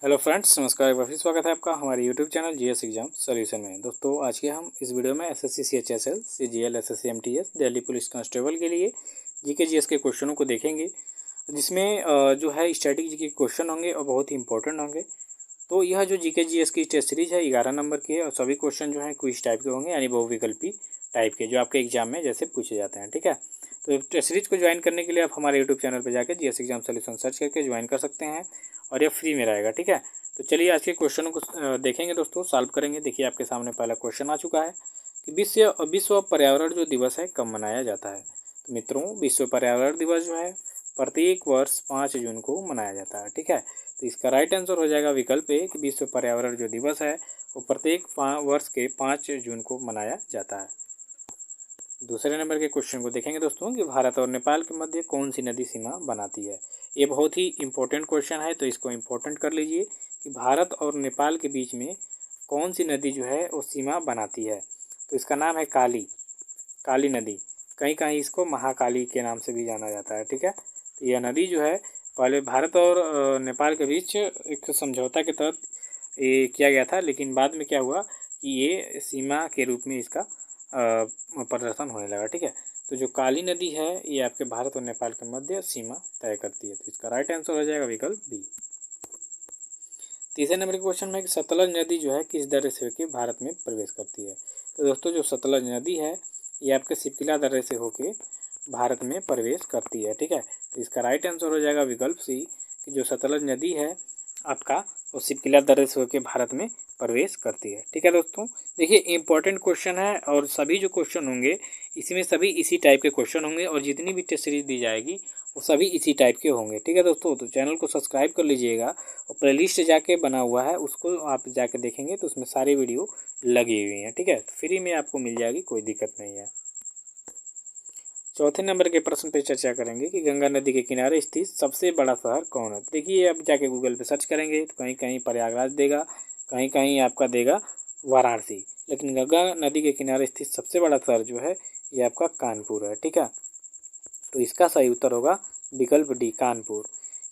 Hello friends, नमस्कार। एक बार फिर स्वागत है आपका हमारे YouTube channel GS exam solution में। दोस्तों, आज के हम इस वीडियो में SSC CHSL CGL SSC MTS Delhi police constable के लिए जीके जीएस के क्वेश्चनों को देखेंगे, जिसमें जो है स्टैटिक जीके के क्वेश्चन होंगे और बहुत ही इंपॉर्टेंट होंगे। तो यह जो जीके जीएस की टेस्ट सीरीज है 11 नंबर की है और सभी क्वेश्चन जो हैं क्विज टाइप के होंगे, यानी बहुविकल्पी टाइप के, जो आपके एग्जाम में जैसे पूछे जाते हैं। ठीक है, तो टेस्ट सीरीज को ज्वाइन करने के लिए आप हमारे यूट्यूब चैनल पर जाकर जीएस एग्जाम सॉल्यूशन सर्च करके ज्वाइन कर सकते हैं और यह फ्री में रहेगा। ठीक है, तो चलिए आज के क्वेश्चनों को देखेंगे दोस्तों, सॉल्व करेंगे। देखिए, आपके सामने पहला क्वेश्चन आ चुका है कि विश्व पर्यावरण जो दिवस है कब मनाया जाता है। तो मित्रों, विश्व पर्यावरण दिवस जो है प्रत्येक वर्ष 5 जून को मनाया जाता है। ठीक है, तो इसका राइट आंसर हो जाएगा विकल्प ए कि विश्व पर्यावरण जो दिवस है वो प्रत्येक वर्ष के 5 जून को मनाया जाता है। दूसरे नंबर के क्वेश्चन को देखेंगे दोस्तों कि भारत और नेपाल के मध्य कौन सी नदी सीमा बनाती है। ये बहुत ही इंपॉर्टेंट क्वेश्चन है, तो इसको इम्पोर्टेंट कर लीजिए कि भारत और नेपाल के बीच में कौन सी नदी जो है वो सीमा बनाती है। तो इसका नाम है काली नदी। कहीं कहीं इसको महाकाली के नाम से भी जाना जाता है। ठीक है, तो यह नदी जो है पहले भारत और नेपाल के बीच एक समझौता के तहत ये किया गया था, लेकिन बाद में क्या हुआ कि ये सीमा के रूप में इसका प्रदर्शन होने लगा। ठीक है, तो जो काली नदी है ये आपके भारत और नेपाल के मध्य सीमा तय करती है। तो इसका राइट आंसर हो जाएगा विकल्प बी। तीसरे नंबर के क्वेश्चन में कि सतलज नदी जो है किस दर्रे से होकर भारत में प्रवेश करती है। तो दोस्तों, जो सतलज नदी है ये आपके सिपकिला दर्रे से होकर भारत में प्रवेश करती है। ठीक है, तो इसका राइट आंसर हो जाएगा विकल्प सी कि जो सतलज नदी है आपका वो सिपकिला दर्रे से होकर भारत में प्रवेश करती है। ठीक है दोस्तों, देखिए इंपॉर्टेंट क्वेश्चन है और सभी जो क्वेश्चन होंगे इसमें सभी इसी टाइप के क्वेश्चन होंगे और जितनी भी टेस्ट सीरीज दी जाएगी वो सभी इसी टाइप के होंगे। ठीक है दोस्तों, तो चैनल को सब्सक्राइब कर लीजिएगा और प्लेलिस्ट जाके बना हुआ है उसको आप जाके देखेंगे तो उसमें सारी वीडियो लगी हुई हैं। ठीक है, तो फ्री में आपको मिल जाएगी, कोई दिक्कत नहीं है। चौथे नंबर के प्रश्न पे चर्चा करेंगे कि गंगा नदी के किनारे स्थित सबसे बड़ा शहर कौन है। देखिए, अब जाके गूगल पे सर्च करेंगे तो कहीं कहीं प्रयागराज देगा, कहीं कहीं आपका देगा वाराणसी, लेकिन गंगा नदी के किनारे स्थित सबसे बड़ा शहर जो है ये आपका कानपुर है। ठीक है, तो इसका सही उत्तर होगा विकल्प डी, कानपुर।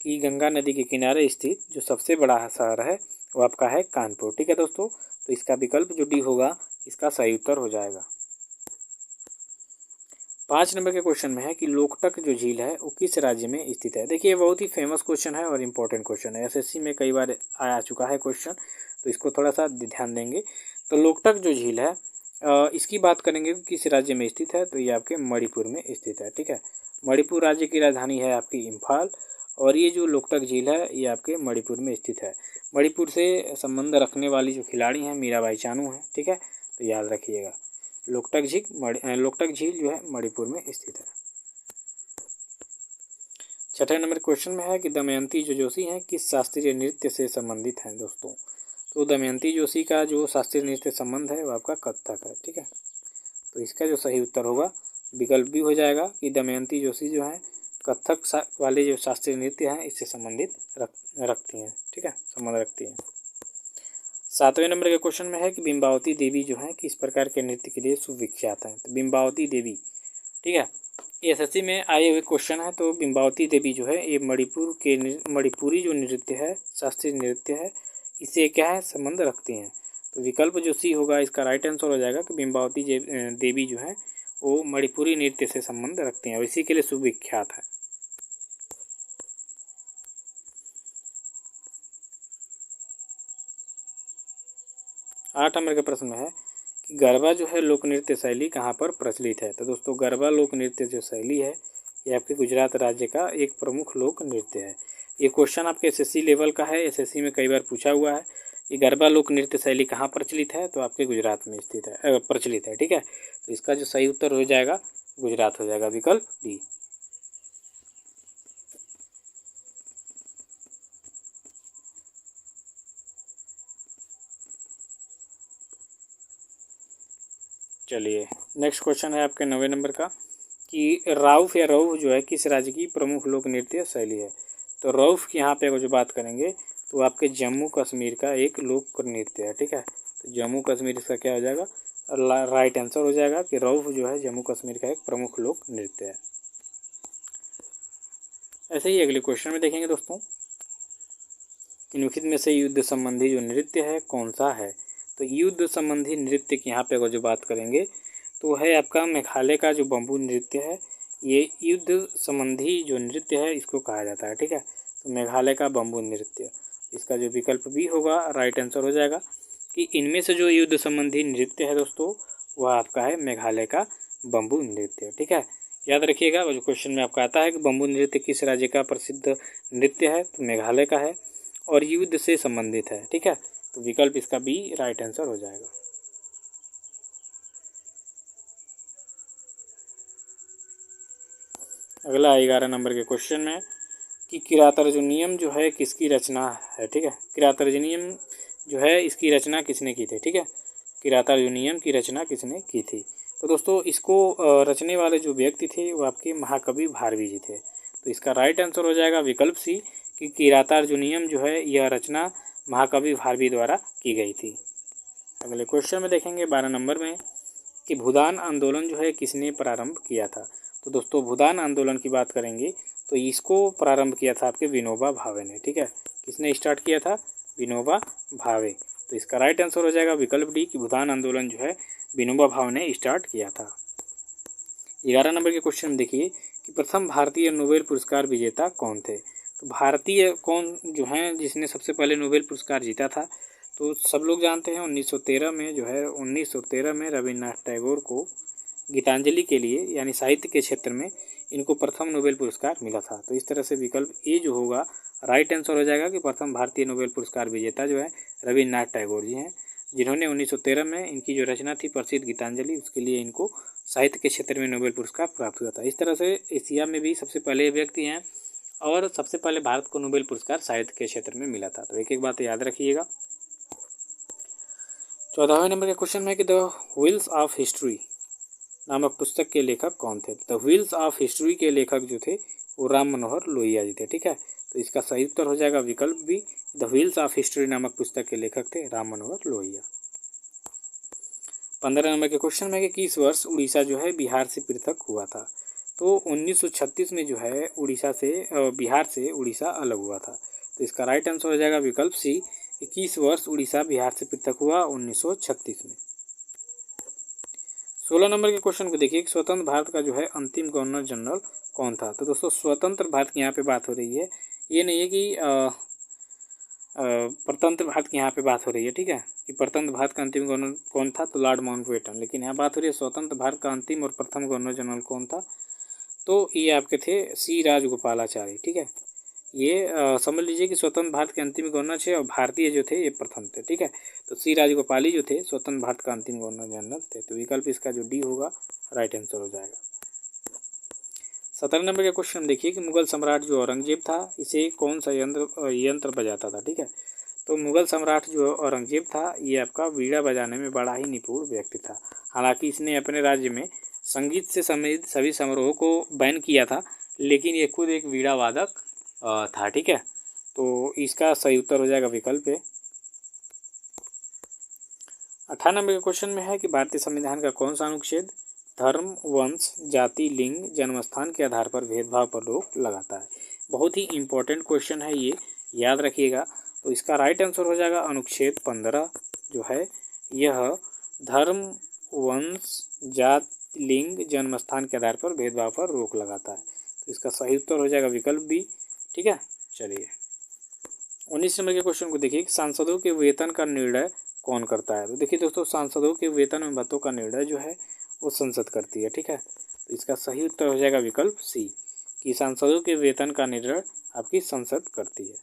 कि गंगा नदी के किनारे स्थित जो सबसे बड़ा शहर है वो आपका है कानपुर। ठीक है दोस्तों, तो इसका विकल्प जो डी होगा इसका सही उत्तर हो जाएगा। 5 नंबर के क्वेश्चन में है कि लोकटक जो झील है वो किस राज्य में स्थित है। देखिए, बहुत ही फेमस क्वेश्चन है और इम्पोर्टेंट क्वेश्चन है, एसएससी में कई बार आ चुका है क्वेश्चन, तो इसको थोड़ा सा ध्यान देंगे। तो लोकटक जो झील है इसकी बात करेंगे कि किस राज्य में स्थित है, तो ये आपके मणिपुर में स्थित है। ठीक है, मणिपुर राज्य की राजधानी है आपकी इम्फाल और ये जो लोकटक झील है ये आपके मणिपुर में स्थित है। मणिपुर से संबंध रखने वाली जो खिलाड़ी हैं मीराबाई चानू हैं। ठीक है, तो याद रखिएगा लोकटक झील जो है मणिपुर में स्थित है। छठे नंबर क्वेश्चन में है कि दमयंती जो जोशी हैं किस शास्त्रीय नृत्य से संबंधित हैं दोस्तों। तो दमयंती जोशी का जो शास्त्रीय नृत्य संबंध है वो आपका कथक है। ठीक है, तो इसका जो सही उत्तर होगा विकल्प भी हो जाएगा कि दमयंती जोशी जो है कथक वाले जो शास्त्रीय नृत्य हैं इससे संबंधित रखती हैं। ठीक है, संबंध रखती हैं। 7वें नंबर के क्वेश्चन में है कि बिंबावती देवी जो है किस प्रकार के नृत्य के लिए सुविख्यात हैं। तो बिंबावती देवी, ठीक है, एसएससी में आए हुए क्वेश्चन है। तो बिंबावती देवी जो है ये मणिपुरी जो नृत्य है, शास्त्रीय नृत्य है, इससे क्या है संबंध रखती हैं। तो विकल्प जो सी होगा इसका राइट आंसर हो जाएगा कि बिंबावती देवी जो है वो मणिपुरी नृत्य से संबंध रखती हैं और इसी के लिए सुविख्यात है। 8 नंबर के प्रश्न में है कि गरबा जो है लोक नृत्य शैली कहाँ पर प्रचलित है। तो दोस्तों, गरबा लोक नृत्य जो शैली है ये आपके गुजरात राज्य का एक प्रमुख लोक नृत्य है। ये क्वेश्चन आपके एसएससी लेवल का है, एसएससी में कई बार पूछा हुआ है कि गरबा लोक नृत्य शैली कहाँ प्रचलित है, तो आपके गुजरात में स्थित है, प्रचलित है। ठीक है, तो इसका जो सही उत्तर हो जाएगा गुजरात हो जाएगा, विकल्प डी। चलिए, नेक्स्ट क्वेश्चन है आपके 9वें नंबर का कि राउफ या रऊफ जो है किस राज्य की प्रमुख लोक नृत्य शैली है। तो रऊफ की यहाँ पे अगर जो बात करेंगे तो आपके जम्मू कश्मीर का एक लोक नृत्य है। ठीक है, तो जम्मू कश्मीर इसका क्या हो जाएगा, राइट आंसर हो जाएगा कि रऊफ जो है जम्मू कश्मीर का एक प्रमुख लोक नृत्य है। ऐसे ही अगले क्वेश्चन में देखेंगे दोस्तों निम्नलिखित में से युद्ध संबंधी जो नृत्य है कौन सा है। तो युद्ध संबंधी नृत्य की यहाँ पे अगर जो बात करेंगे तो है आपका मेघालय का जो बम्बू नृत्य है, ये युद्ध संबंधी जो नृत्य है इसको कहा जाता है। ठीक है, तो मेघालय का बम्बू नृत्य, इसका जो विकल्प बी होगा राइट आंसर हो जाएगा कि इनमें से जो युद्ध संबंधी नृत्य है दोस्तों वह आपका है मेघालय का बम्बू नृत्य। ठीक है, याद रखिएगा जो क्वेश्चन में आपका आता है कि बम्बू नृत्य किस राज्य का प्रसिद्ध नृत्य है, तो मेघालय का है और युद्ध से संबंधित है। ठीक है, तो विकल्प इसका बी राइट आंसर हो जाएगा। अगला 11 नंबर के क्वेश्चन में कि किरातार्जुनीयम जो है किसकी रचना है। ठीक है, किरातार्जुनीयम जो है इसकी रचना किसने की थी। ठीक है, किरातार्जुनीयम की रचना किसने की थी। तो दोस्तों इसको रचने वाले जो व्यक्ति थे वो आपके महाकवि भारवी जी थे। तो इसका राइट आंसर हो जाएगा विकल्प सी कि किरातार्जुनीयम जो है यह रचना महाकवि भारवी द्वारा की गई थी। अगले क्वेश्चन में देखेंगे 12 नंबर में कि भूदान आंदोलन जो है किसने प्रारंभ किया था। तो दोस्तों भूदान आंदोलन की बात करेंगे तो इसको प्रारंभ किया था आपके विनोबा भावे ने। ठीक है, किसने स्टार्ट किया था, विनोबा भावे। तो इसका राइट आंसर हो जाएगा विकल्प डी कि भूदान आंदोलन जो है विनोबा भावे ने स्टार्ट किया था। 11 नंबर के क्वेश्चन में देखिए कि प्रथम भारतीय नोबेल पुरस्कार विजेता कौन थे। तो भारतीय कौन जो हैं जिसने सबसे पहले नोबेल पुरस्कार जीता था, तो सब लोग जानते हैं 1913 में जो है 1913 में रविन्द्रनाथ टैगोर को गीतांजलि के लिए यानी साहित्य के क्षेत्र में इनको प्रथम नोबेल पुरस्कार मिला था। तो इस तरह से विकल्प ए जो होगा राइट आंसर हो जाएगा कि प्रथम भारतीय नोबेल पुरस्कार विजेता जो है रविन्द्रनाथ टैगोर जी हैं, जिन्होंने 1913 में इनकी जो रचना थी प्रसिद्ध गीतांजलि, उसके लिए इनको साहित्य के क्षेत्र में नोबेल पुरस्कार प्राप्त हुआ था। इस तरह से एशिया में भी सबसे पहले व्यक्ति हैं और सबसे पहले भारत को नोबेल पुरस्कार साहित्य के क्षेत्र में मिला था। तो एक एक बात याद रखिएगा। 14वें नंबर के क्वेश्चन में कि द व्हील्स ऑफ हिस्ट्री नामक पुस्तक के लेखक कौन थे। द व्हील्स ऑफ हिस्ट्री के लेखक जो थे वो राम मनोहर लोहिया जी थे। ठीक है, तो इसका सही उत्तर हो जाएगा विकल्प B, the wheels of history नामक पुस्तक के लेखक थे राम मनोहर लोहिया। 15 नंबर के क्वेश्चन में कि किस वर्ष उड़ीसा जो है बिहार से पृथक हुआ था। तो 1936 में जो है उड़ीसा से बिहार से उड़ीसा अलग हुआ था। तो इसका राइट आंसर हो जाएगा विकल्प सी, 21 वर्ष उड़ीसा बिहार से पृथक हुआ 1936 में। 16 नंबर के क्वेश्चन को देखिए, स्वतंत्र भारत का जो है अंतिम गवर्नर जनरल कौन था। तो दोस्तों स्वतंत्र भारत की यहाँ पे बात हो रही है, ये नहीं है कि प्रतंत्र भारत की यहाँ पे बात हो रही है। ठीक है, कि प्रतंत्र भारत का अंतिम गवर्नर कौन था, तो लॉर्ड माउंटबेटन। लेकिन यहाँ बात हो रही है स्वतंत्र भारत का अंतिम और प्रथम गवर्नर जनरल कौन था, तो ये आपके थे सी राजगोपालाचारी। ठीक है, ये समझ लीजिए कि स्वतंत्र भारत के अंतिम गवर्नर थे और भारतीय जो थे ये प्रथम थे। ठीक है, तो सी राजगोपाली जो थे स्वतंत्र भारत का अंतिम गवर्नर जनरल थे। तो विकल्प इसका जो डी होगा राइट आंसर हो जाएगा। 17 नंबर का क्वेश्चन देखिए कि मुगल सम्राट जो औरंगजेब था इसे कौन सा यंत्र बजाता था। ठीक है, तो मुगल सम्राट जो औरंगजेब था ये आपका वीणा बजाने में बड़ा ही निपुण व्यक्ति था। हालांकि इसने अपने राज्य में संगीत से संबंधित सभी समारोह को बैन किया था, लेकिन ये खुद एक वीणा वादक था। ठीक है, तो इसका सही उत्तर हो जाएगा विकल्प है। 18 नंबर के क्वेश्चन में है कि भारतीय संविधान का कौन सा अनुच्छेद धर्म, वंश, जाति, लिंग, जन्मस्थान के आधार पर भेदभाव पर रोक लगाता है। बहुत ही इम्पोर्टेंट क्वेश्चन है ये, याद रखिएगा। तो इसका राइट आंसर हो जाएगा अनुच्छेद 15 जो है यह धर्म, वंश, जात, लिंग, जन्मस्थान के आधार पर भेदभाव पर रोक लगाता है। तो इसका सही उत्तर हो जाएगा विकल्प बी। ठीक है, चलिए 19 नंबर के क्वेश्चन को देखिए, सांसदों के वेतन का निर्णय कौन करता है। तो देखिए दोस्तों सांसदों के वेतन में भत्तों का निर्णय जो है वो संसद करती है। ठीक है, तो इसका सही उत्तर हो जाएगा विकल्प सी कि सांसदों के वेतन का निर्णय आपकी संसद करती है।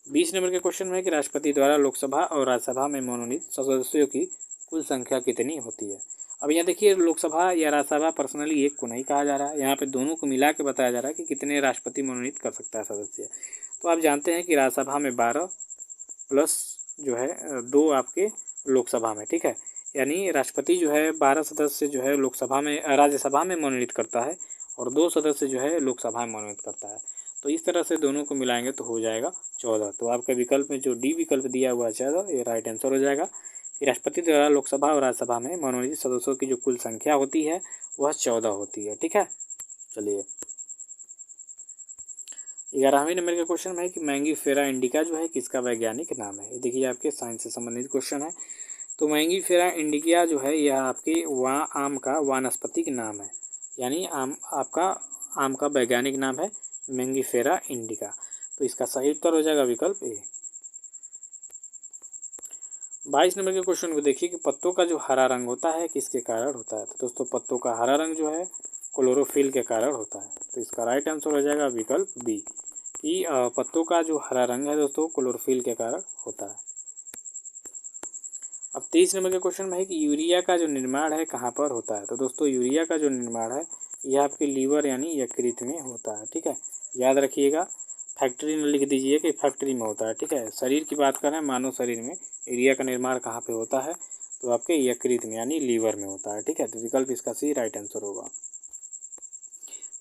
20 नंबर के क्वेश्चन में है कि राष्ट्रपति द्वारा लोकसभा और राज्यसभा में मनोनीत सदस्यों की कुल संख्या कितनी होती है। अब यहाँ देखिए लोकसभा या राज्यसभा पर्सनली एक को नहीं कहा जा रहा है, यहाँ पे दोनों को मिला के बताया जा रहा है कि कितने राष्ट्रपति मनोनीत कर सकता है सदस्य। तो आप जानते हैं कि राज्यसभा में 12 प्लस जो है 2 आपके लोकसभा में। ठीक है, यानी राष्ट्रपति जो है 12 सदस्य जो है लोकसभा में राज्यसभा में मनोनीत करता है और 2 सदस्य जो है लोकसभा में मनोनीत करता है। तो इस तरह से दोनों को मिलाएंगे तो हो जाएगा 14। तो आपके विकल्प में जो डी विकल्प दिया हुआ है 14 ये राइट आंसर हो जाएगा कि राष्ट्रपति द्वारा लोकसभा और राज्यसभा में मनोनीत सदस्यों की जो कुल संख्या होती है वह 14 होती है। ठीक है, चलिए 11वें नंबर के क्वेश्चन में है कि मैंगीफेरा इंडिका जो है किसका वैज्ञानिक नाम है। ये देखिए आपके साइंस से संबंधित क्वेश्चन है। तो मैंगीफेरा इंडिका जो है यह आपके आम का वानस्पतिक नाम है, यानी आपका आम का वैज्ञानिक नाम है मैंगीफेरा इंडिका। तो इसका सही उत्तर हो जाएगा विकल्प ए। 22 नंबर के क्वेश्चन को देखिए कि पत्तों का जो हरा रंग होता है किसके कारण होता है। तो दोस्तों पत्तों का हरा रंग जो है क्लोरोफिल के कारण होता है। तो इसका राइट आंसर हो जाएगा विकल्प बी कि पत्तों का जो हरा रंग है दोस्तों क्लोरोफिल के कारण होता है। अब 23 नंबर के क्वेश्चन में है कि यूरिया का जो निर्माण है कहाँ पर होता है। तो दोस्तों यूरिया का जो निर्माण है यह आपके लीवर यानी यकृत में होता है। ठीक है, याद रखिएगा, फैक्ट्री में लिख दीजिए कि फैक्ट्री में होता है। ठीक है, शरीर की बात करें मानव शरीर में यूरिया का निर्माण कहाँ पे होता है, तो आपके यकृत में यानी लीवर में होता है। ठीक है, तो विकल्प इसका सी राइट आंसर होगा।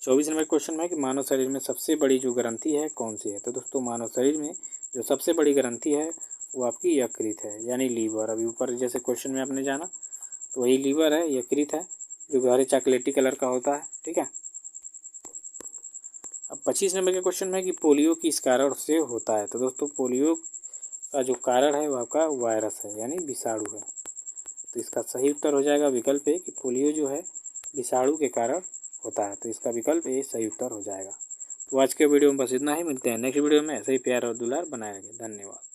24 नंबर क्वेश्चन में है कि मानव शरीर में सबसे बड़ी जो ग्रंथि है कौन सी है। तो दोस्तों मानव शरीर में जो सबसे बड़ी ग्रंथि है वो आपकी यकृत है यानी लीवर। अभी ऊपर जैसे क्वेश्चन में आपने जाना तो वही लीवर है, यकृत है जो गहरे चॉकलेटी कलर का होता है। ठीक है, अब 25 नंबर के क्वेश्चन में है कि पोलियो किस कारण से होता है। तो दोस्तों पोलियो का जो कारण है वो आपका वायरस है यानी विषाणु है। तो इसका सही उत्तर हो जाएगा विकल्प ए कि पोलियो जो है विषाणु के कारण होता है। तो इसका विकल्प ए सही उत्तर हो जाएगा। तो आज के वीडियो में बस इतना ही, मिलते हैं नेक्स्ट वीडियो में। ऐसे ही प्यार और दुलार बनाए रखें। धन्यवाद।